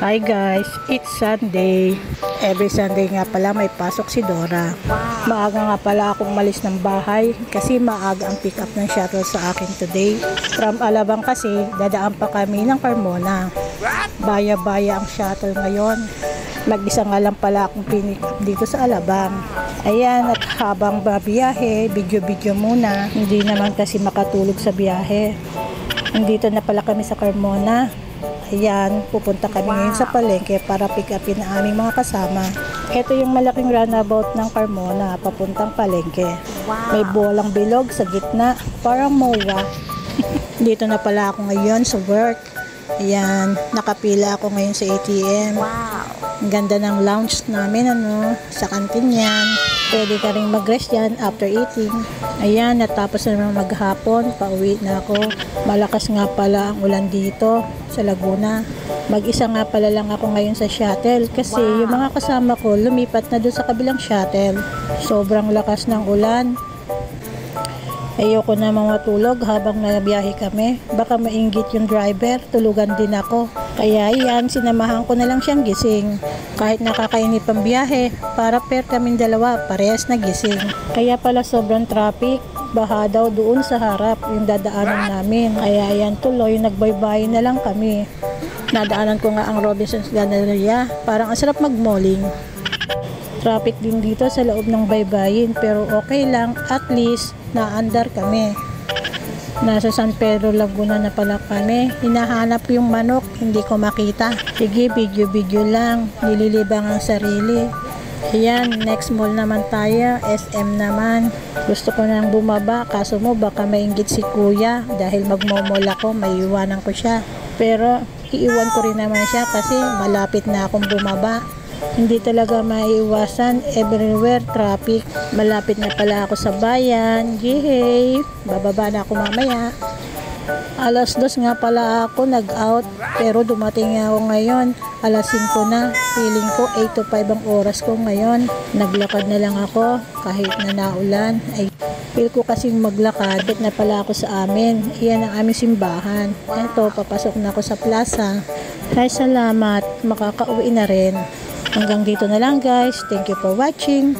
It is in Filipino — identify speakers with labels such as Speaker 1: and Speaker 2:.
Speaker 1: Hi guys, it's Sunday. Every Sunday nga pala may pasok si Dora. Maaga nga pala akong malis ng bahay kasi maaga ang pick up ng shuttle sa akin today. From Alabang kasi, dadaan pa kami ng Carmona. Baya-baya ang shuttle ngayon. Mag-isa nga lang pala akong pinick up dito sa Alabang. Ayan, at habang babiyahe, video-video muna. Hindi naman kasi makatulog sa biyahe. Nandito na pala kami sa Carmona. Ayan, pupunta kami ngayon sa palengke para pick upin ang aming mga kasama. Ito yung malaking runabout ng Carmona, papuntang palengke. May bolang bilog sa gitna, parang mowa. Dito na pala ako ngayon sa work. Ayan, nakapila ako ngayon sa ATM. Ang ganda ng lounge namin, sa kantin yan. Pwede ka rin mag-rest yan after eating. Ayan, natapos na naman maghapon, pauwi na ako. Malakas nga pala ang ulan dito sa Laguna. Mag-isa nga pala lang ako ngayon sa shuttle kasi yung mga kasama ko lumipat na doon sa kabilang shuttle. Sobrang lakas ng ulan. Ayoko na matulog habang nabiyahe kami. Baka mainggit yung driver, tulugan din ako. Kaya yan, sinamahan ko na lang siyang gising. Kahit nakakainip ang biyahe, para pair kaming dalawa, parehas na gising. Kaya pala sobrang traffic, baha daw doon sa harap yung dadaanan namin. Kaya yan tuloy, nagbaybay na lang kami. Nadaanan ko nga ang Robinsons Galleria, parang ang sarap mag-malling. Traffic din dito sa loob ng baybayin pero okay lang, at least naandar kami. Nasa San Pedro Laguna na pala kami. Hinahanap yung manok, hindi ko makita. Sige, video lang, nililibang ang sarili. Ayan, next mall naman tayo, SM naman. Gusto ko nang bumaba, kaso mo baka mainggit si kuya dahil magmomol ako, may iwanan ko siya. Pero iiwan ko rin naman siya kasi malapit na akong bumaba. Hindi talaga maiiwasan, everywhere traffic. Malapit na pala ako sa bayan. Yehey! Bababa na ako mamaya. Alas 2 nga pala ako nag-out, pero dumating ako ngayon. Alas 5 na. Feeling ko 8 to 5 ang oras ko ngayon. Naglakad na lang ako kahit na naulan. Ay, feel ko kasing maglakad. Bit na pala ako sa amin. Iyan ang aming simbahan. Eto, papasok na ako sa plaza. Ay, salamat. Makakauwi na rin. Hanggang dito na lang guys. Thank you for watching.